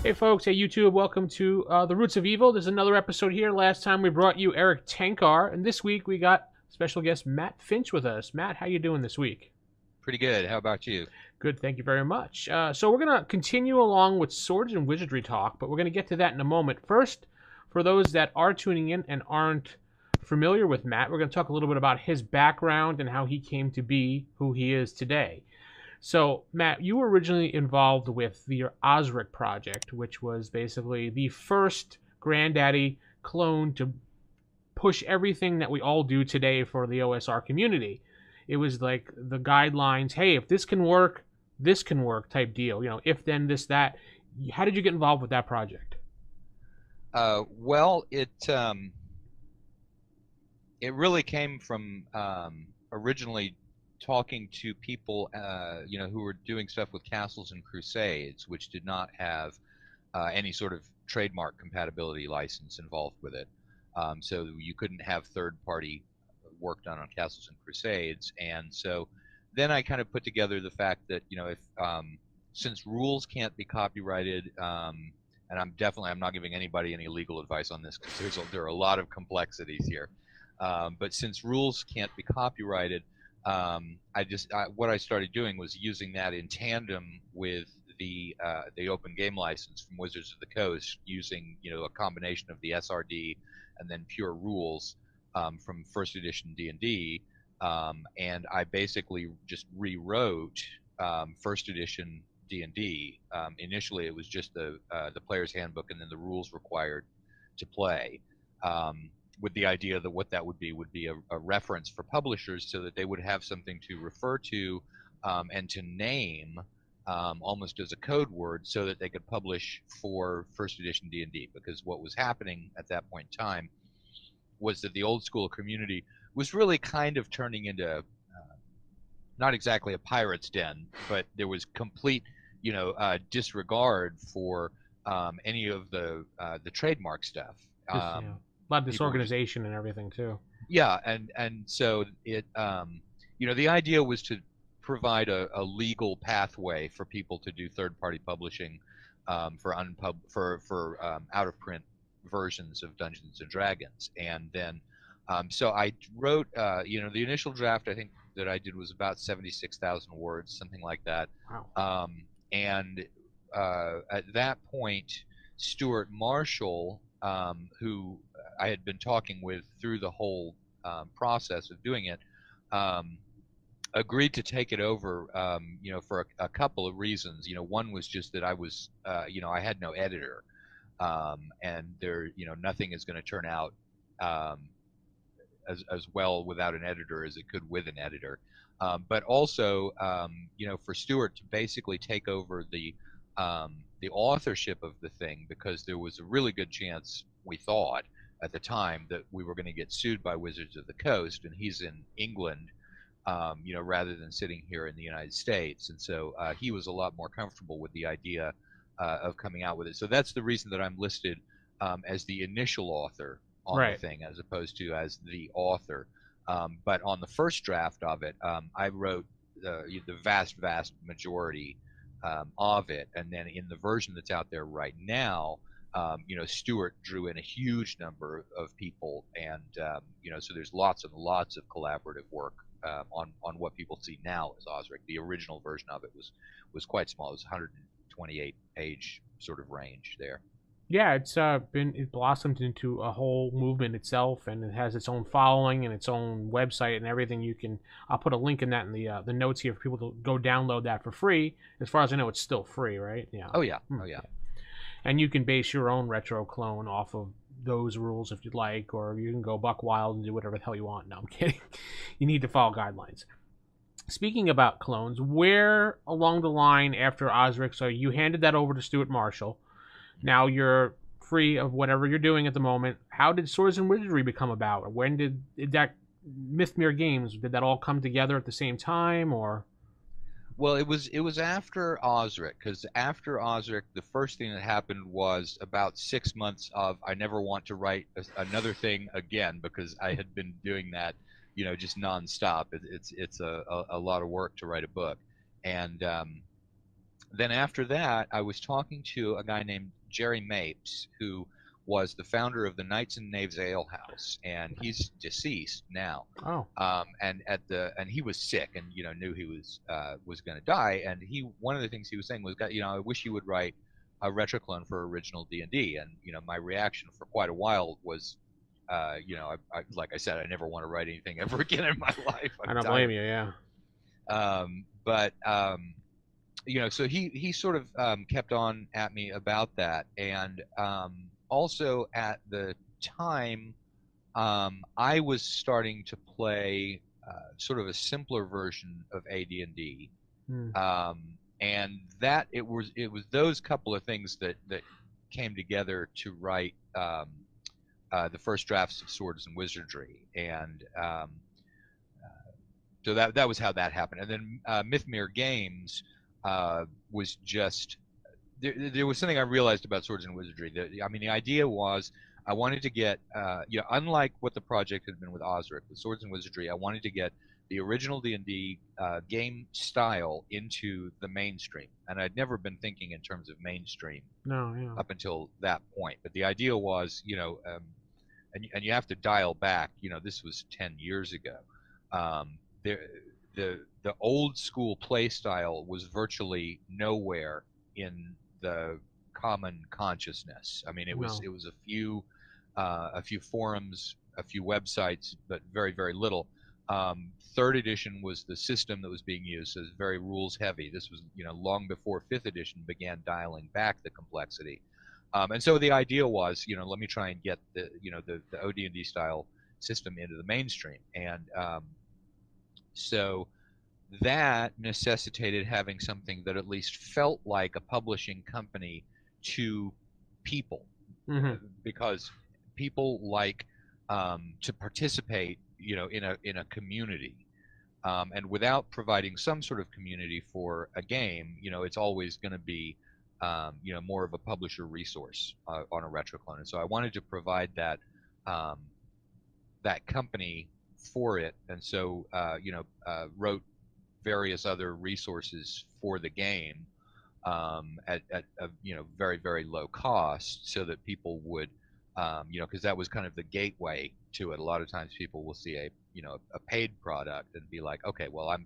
Hey folks, hey YouTube, welcome to The Roots of Evil. There's another episode here. Last time we brought you Eric Tenkar, and this week we got special guest Matt Finch with us. Matt, how you doing this week? Pretty good. How about you? Good, thank you very much. So we're going to continue along with Swords and Wizardry talk, but we're going to get to that in a moment. First, for those that are tuning in and aren't familiar with Matt, we're going to talk a little bit about his background and how he came to be who he is today. So, Matt, you were originally involved with the OSRIC project, which was basically the first Granddaddy clone to push everything that we all do today for the OSR community. It was like the guidelines, hey, if this can work type deal. You know, if then this, that. How did you get involved with that project? It really came from originally talking to people, who were doing stuff with Castles and Crusades, which did not have any sort of trademark compatibility license involved with it. So you couldn't have third-party work done on Castles and Crusades, and so then I kind of put together the fact that if since rules can't be copyrighted, and I'm not giving anybody any legal advice on this because there are a lot of complexities here. But since rules can't be copyrighted, what I started doing was using that in tandem with the open game license from Wizards of the Coast, using a combination of the SRD and then pure rules from first edition D&D, and I basically just rewrote first edition D&D. Initially, it was just the player's handbook and then the rules required to play. With the idea that what that would be a reference for publishers so that they would have something to refer to and to name almost as a code word so that they could publish for first edition D&D, because what was happening at that point in time was that the old school community was really kind of turning into not exactly a pirate's den, but there was complete disregard for any of the trademark stuff. Just, a lot of People just, disorganization and everything too. yeah, and so the idea was to provide a legal pathway for people to do third-party publishing for out of print versions of Dungeons and Dragons. And then so I wrote the initial draft, I think, that I did was about 76,000 words, something like that. Wow. And at that point, Stuart Marshall, who I had been talking with through the whole process of doing it, agreed to take it over, for a couple of reasons. One was just that I was, I had no editor, and nothing is going to turn out as well without an editor as it could with an editor. But also, for Stuart to basically take over the authorship of the thing, because there was a really good chance, we thought at the time, that we were going to get sued by Wizards of the Coast, and he's in England, rather than sitting here in the United States, and so he was a lot more comfortable with the idea of coming out with it. So that's the reason that I'm listed as the initial author on Right. the thing, as opposed to as the author. But on the first draft of it, I wrote the vast majority of it, and then in the version that's out there right now, Stuart drew in a huge number of people, and so there's lots and lots of collaborative work on what people see now as OSRIC. The original version of it was quite small. It was 128 page sort of range there. Yeah, it blossomed into a whole movement itself, and it has its own following and its own website and everything. I'll put a link in that in the notes here for people to go download that for free. As far as I know, it's still free, right? Yeah. Oh yeah, oh yeah. And you can base your own retro clone off of those rules if you'd like, or you can go buck wild and do whatever the hell you want. No, I'm kidding. You need to follow guidelines. Speaking about clones, where along the line after OSRIC, so you handed that over to Stuart Marshall. Now you're free of whatever you're doing at the moment. How did Swords and Wizardry become about? Or when did that Mythmere Games, did that all come together at the same time, or? Well, it was after OSRIC, because after OSRIC, the first thing that happened was about 6 months of I never want to write another thing again, because I had been doing that, just nonstop. It's a lot of work to write a book, and then after that, I was talking to a guy named Jerry Mapes, who was the founder of the Knights and Knaves Ale House, and he's deceased now. Oh. And he was sick, and knew he was going to die. And one of the things he was saying was, I wish you would write a retroclone for original D&D. And my reaction for quite a while was, like I said, I never want to write anything ever again in my life. I don't blame you. Yeah. So he sort of kept on at me about that, and also at the time, I was starting to play sort of a simpler version of AD&D, and that it was those couple of things that came together to write the first drafts of Swords and Wizardry, and so that was how that happened. And then Mythmere Games was just there was something I realized about Swords and Wizardry. The idea was I wanted to get unlike what the project had been with OSRIC, with Swords and Wizardry, I wanted to get the original D&D game style into the mainstream, and I'd never been thinking in terms of mainstream up until that point. But the idea was, and you have to dial back. This was 10 years ago. The old school play style was virtually nowhere in the common consciousness. It was a few forums, a few websites, but very, very little. Third edition was the system that was being used, so it was very rules heavy. This was long before fifth edition began dialing back the complexity. And so the idea was, let me try and get the OD&D style system into the mainstream. And so that necessitated having something that at least felt like a publishing company to people, because people like to participate, in a community, and without providing some sort of community for a game, it's always going to be more of a publisher resource on a retroclone. And so I wanted to provide that that company for it, and so wrote various other resources for the game at a very, very low cost, so that people would because that was kind of the gateway to it. A lot of times people will see a paid product and be like, okay, well,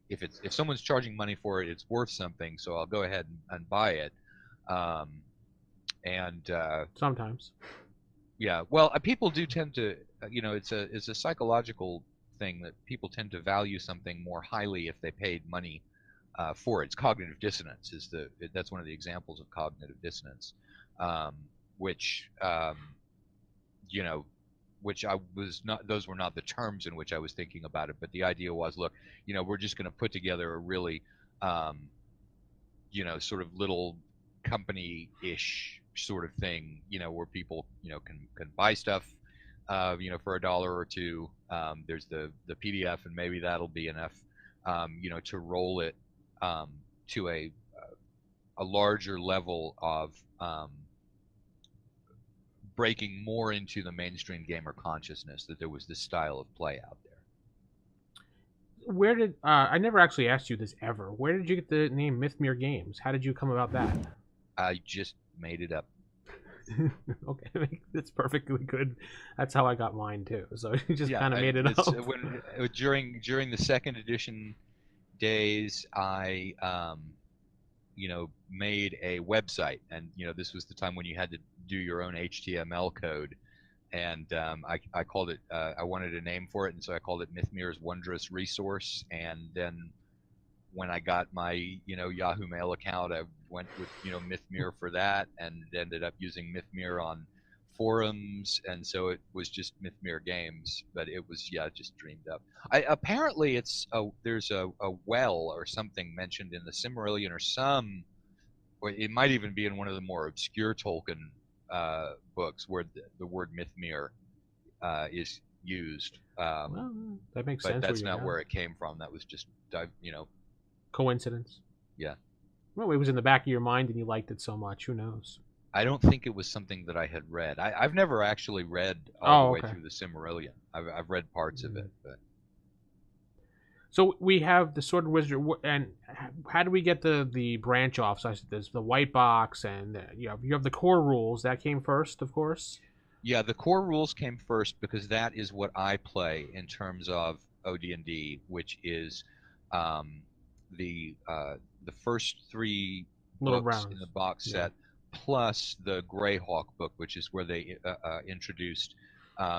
if someone's charging money for it, it's worth something, so I'll go ahead and buy it. Sometimes, yeah, well, people do tend to, it's a psychological thing that people tend to value something more highly if they paid money for it. It's cognitive dissonance that's one of the examples of cognitive dissonance, which I was not, those were not the terms in which I was thinking about it, but the idea was, look, we're just going to put together a really sort of little company-ish sort of thing, where people can buy stuff for $1 or $2. There's the PDF, and maybe that'll be enough to roll it to a larger level of breaking more into the mainstream gamer consciousness, that there was this style of play out there. Where did I never actually asked you this ever? Where did you get the name Mythmere Games? How did you come about that? I just made it up. Okay, that's perfectly good. That's how I got mine too. So you just kind of made it up. During the second edition days, I made a website, and this was the time when you had to do your own HTML code, and I called it, I wanted a name for it, and so I called it Mythmere's Wondrous Resource. And then when I got my Yahoo Mail account, I went with Mythmere for that, and ended up using Mythmere on forums, and so it was just Mythmere Games, but it was just dreamed up. Apparently there's a well or something mentioned in the Silmarillion, or it might even be in one of the more obscure Tolkien books, where the word Mythmere is used. Well, that makes but sense. That's not where it came from. That was just coincidence. Yeah. Well, it was in the back of your mind, and you liked it so much. Who knows? I don't think it was something that I had read. I've never actually read all the way through the Silmarillion. I've read parts of it, but So we have the Sword and Wizard, and how do we get the branch off? So there's the white box, and you have the core rules that came first, of course. Yeah, the core rules came first because that is what I play in terms of OD&D, which is um, the first three Little books in rounds. the box Yeah. set, plus the Greyhawk book, which is where they introduced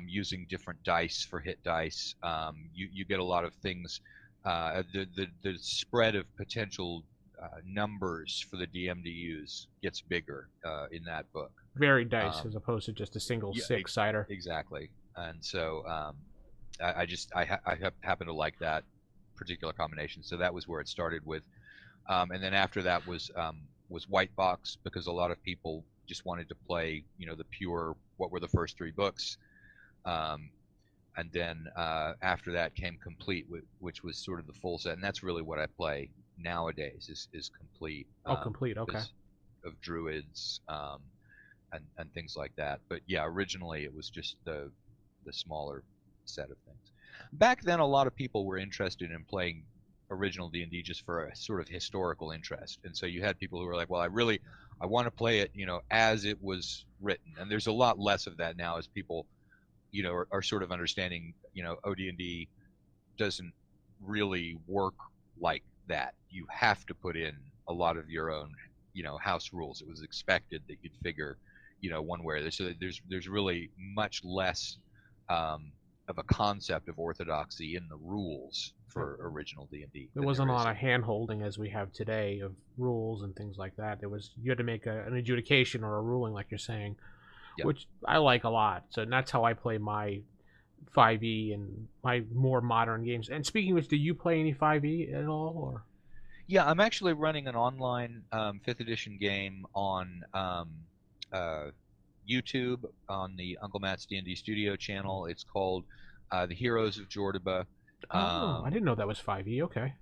using different dice for hit dice. You get a lot of things. The spread of potential numbers for the DM to use gets bigger in that book. Varied dice Um, as opposed to just a single yeah, six-sider. exactly. And so I happen to like that particular combination. So that was where it started with, and then after that was White Box, because a lot of people just wanted to play, the pure what were the first three books, um, and then after that came Complete, which was sort of the full set, and that's really what I play nowadays is Complete. Oh, Complete. Okay. Of druids. And things like that. But yeah, originally it was just the smaller set of things. Back then, a lot of people were interested in playing original D&D just for a sort of historical interest, and so you had people who were like, "Well, I want to play it, as it was written." And there's a lot less of that now, as people, are sort of understanding, OD&D doesn't really work like that. You have to put in a lot of your own, house rules. It was expected that you'd figure one way or the other. So there's really much less of a concept of orthodoxy in the rules for original D&D. There wasn't a lot of hand holding as we have today of rules and things like that. You had to make an adjudication or a ruling, like you're saying, Yep. which I like a lot. So that's how I play my 5e and my more modern games. And speaking of which, do you play any 5e at all, or? Yeah, I'm actually running an online 5th edition game on YouTube on the Uncle Matt's D&D Studio channel. It's called The Heroes of Jordiba. Oh, I didn't know that was 5e. Okay.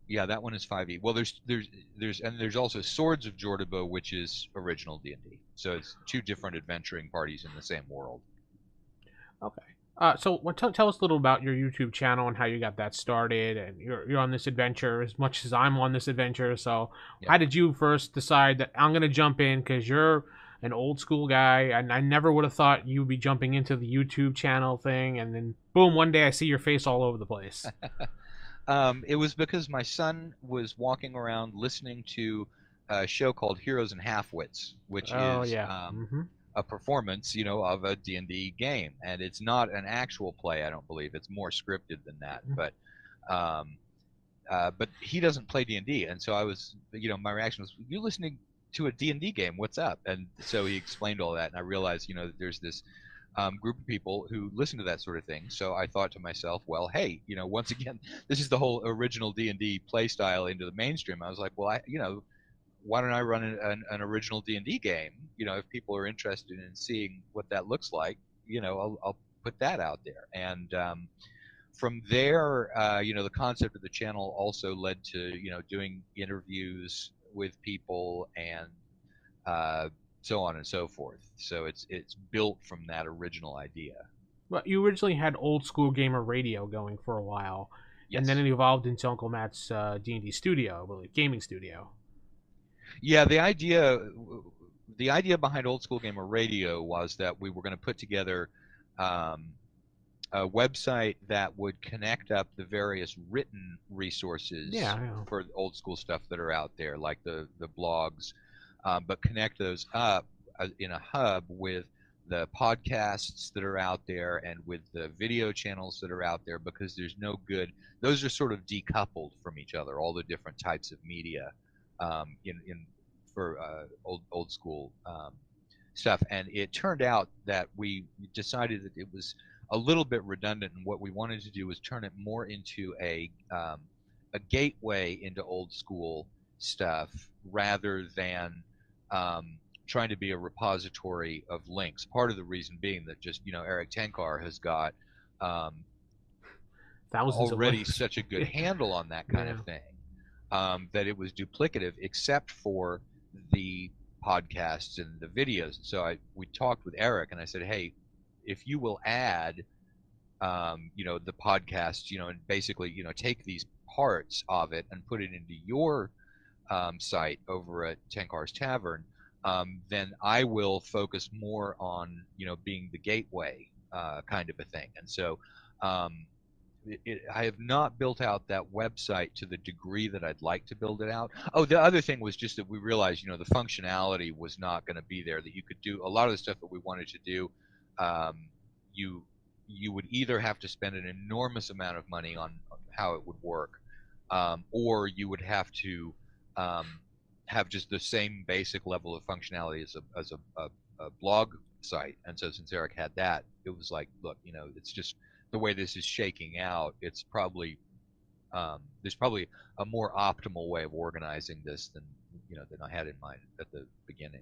Yeah, that one is 5e. Well, there's also Swords of Jordiba, which is original D&D. So it's two different adventuring parties in the same world. Okay. So tell us a little about your YouTube channel and how you got that started, and you're on this adventure as much as I'm on this adventure. So Yeah. how did you first decide that I'm going to jump in, because you're an old school guy, and I never would have thought you would be jumping into the YouTube channel thing, and then boom, one day I see your face all over the place. It was because my son was walking around listening to a show called Heroes and Halfwits, which is Yeah. a performance, of a D&D game, and it's not an actual play. I don't believe it's more scripted than that. But he doesn't play D&D, and so I was, my reaction was, "You listening to a D&D game? What's up?" And so he explained all that, and I realized, that there's this group of people who listen to that sort of thing. So I thought to myself, well, hey, once again, this is the whole original D&D play style into the mainstream. I was like, well, why don't I run an original D&D game? If people are interested in seeing what that looks like, I'll put that out there. And from there, the concept of the channel also led to, doing interviews with people and so on and so forth. So it's built from that original idea. Well, you originally had Old School Gamer Radio going for a while, Yes. and then it evolved into Uncle Matt's D&D studio, gaming studio. Yeah, the idea behind Old School Gamer Radio was that we were going to put together a website that would connect up the various written resources for old school stuff that are out there, like the blogs, but connect those up in a hub with the podcasts that are out there and with the video channels that are out there, because there's no good. Those are sort of decoupled from each other, all the different types of media for old school stuff. And it turned out that we decided that it was a little bit redundant, and what we wanted to do was turn it more into a gateway into old school stuff, rather than trying to be a repository of links. Part of the reason being that just Eric Tenkar has got thousands already such a good handle on that kind of thing, that it was duplicative, except for the podcasts and the videos. So we talked with Eric, and I said, hey, if you will add the podcasts, and basically take these parts of it and put it into your site over at Tenkar's Tavern, then I will focus more on being the gateway kind of a thing. And so I have not built out that website to the degree that I'd like to build it out. Oh, the other thing was just that we realized, the functionality was not going to be there, that you could do a lot of the stuff that we wanted to do. You would either have to spend an enormous amount of money on how it would work, or you would have to have just the same basic level of functionality as a blog site. And so since Eric had that, it was like, look, it's just the way this is shaking out. It's probably there's probably a more optimal way of organizing this than I had in mind at the beginning.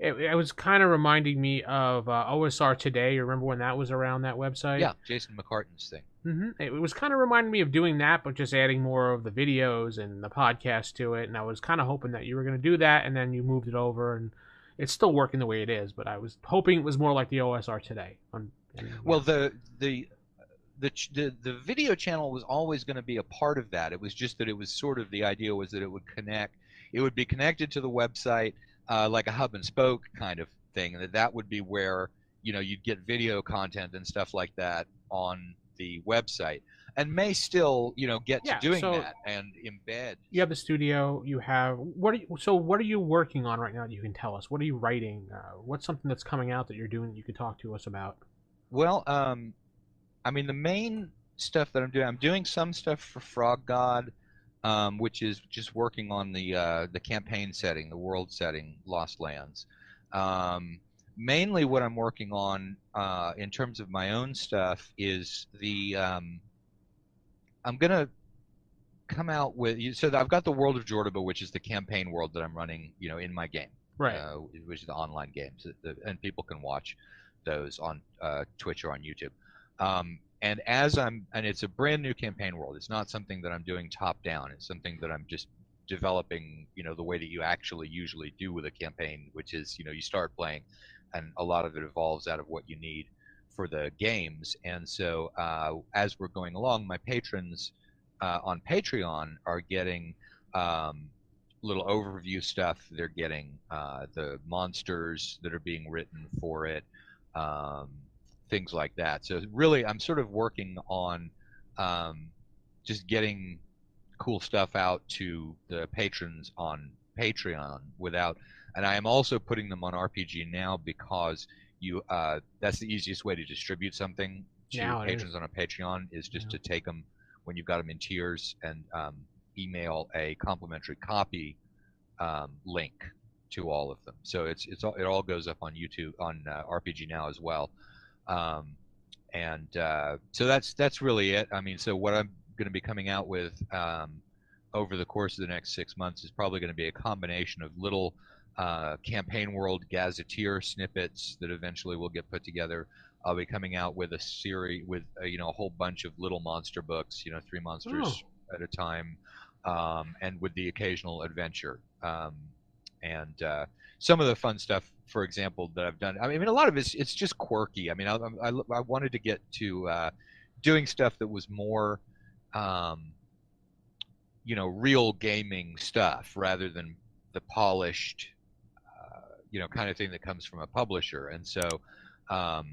It was kind of reminding me of OSR Today. You remember when that was around, that website? Yeah, Jason McCartan's thing. It was kind of reminding me of doing that, but just adding more of the videos and the podcast to it. And I was kind of hoping that you were going to do that, and then you moved it over, and it's still working the way it is. But I was hoping it was more like the OSR Today. Well, the video channel was always going to be a part of that. It was just that it was sort of, the idea was that it would connect. It would be connected to the website. Like a hub and spoke kind of thing, and that would be where you'd get video content and stuff like that on the website, and may still get to doing that and embed. You have the studio. You have what are you working on right now that you can tell us? What are you writing? What's something that's coming out that you're doing that you could talk to us about? Well, I mean, the main stuff that I'm doing some stuff for Frog God. Which is just working on the campaign setting, the world setting, Lost Lands. Mainly what I'm working on in terms of my own stuff is I'm going to come out with, so I've got the World of Jordiba, which is the campaign world that I'm running, in my game, right? Which is the online games, and people can watch those on Twitch or on YouTube. And it's a brand new campaign world. It's not something that I'm doing top down. It's something that I'm just developing, the way that you actually usually do with a campaign, which is, you start playing, and a lot of it evolves out of what you need for the games. And so as we're going along, my patrons on Patreon are getting little overview stuff. They're getting the monsters that are being written for it. Things like that. So really, I'm sort of working on just getting cool stuff out to the patrons on Patreon and I am also putting them on RPG Now, because that's the easiest way to distribute something to patrons on a Patreon, is just to take them when you've got them in tiers and email a complimentary copy link to all of them. So it all goes up on YouTube, on RPG Now as well. So that's really it. I mean, so what I'm going to be coming out with over the course of the next 6 months is probably going to be a combination of little campaign world gazetteer snippets that eventually will get put together. I'll be coming out with a series with a whole bunch of little monster books, 3 monsters at a time, and with the occasional adventure. Some of the fun stuff, for example, that I've done, I mean, a lot of it's just quirky. I mean, I wanted to get to doing stuff that was more, real gaming stuff rather than the polished, kind of thing that comes from a publisher. And so, the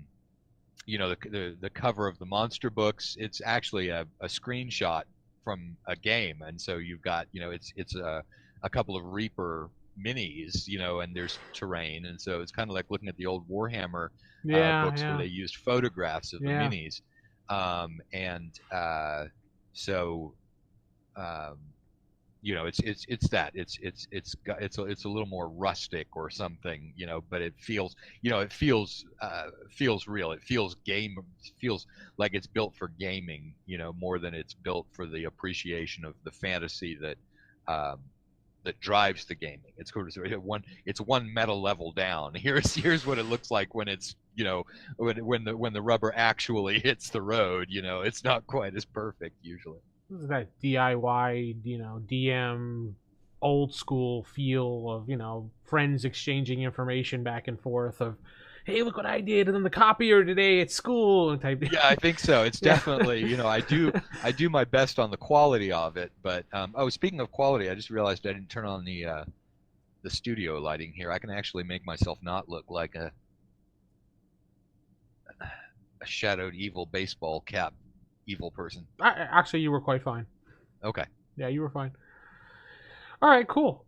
cover of the monster books, it's actually a screenshot from a game, and so you've got, it's a couple of Reaper minis, and there's terrain, and so it's kind of like looking at the old Warhammer books where they used photographs of the minis, it's a little more rustic or something, but it feels real. It feels like it's built for gaming, more than it's built for the appreciation of the fantasy that drives the gaming. It's one meta level down. Here's what it looks like when it's when the rubber actually hits the road. It's not quite as perfect usually. This is that DIY, DM, old school feel of friends exchanging information back and forth. Of hey, look what I did, and then the copier today at school, and type. Yeah, I think so. It's definitely, you know, I do my best on the quality of it. But oh, speaking of quality, I just realized I didn't turn on the studio lighting here. I can actually make myself not look like a shadowed evil baseball cap evil person. Actually, you were quite fine. Okay. Yeah, you were fine. All right, cool.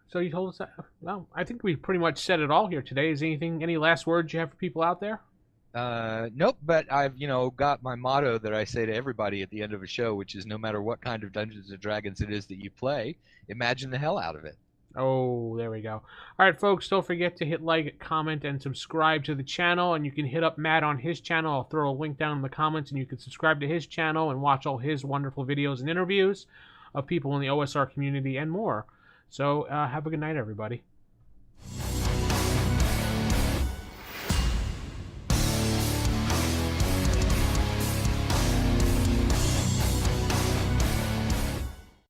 So you told us that. Well, I think we pretty much said it all here today. Is any last words you have for people out there? Nope, but I've, you know, got my motto that I say to everybody at the end of a show, which is no matter what kind of Dungeons and Dragons it is that you play, imagine the hell out of it. Oh, there we go. All right, folks, don't forget to hit like, comment, and subscribe to the channel. And you can hit up Matt on his channel. I'll throw a link down in the comments, and you can subscribe to his channel and watch all his wonderful videos and interviews of people in the OSR community and more. So have a good night, everybody.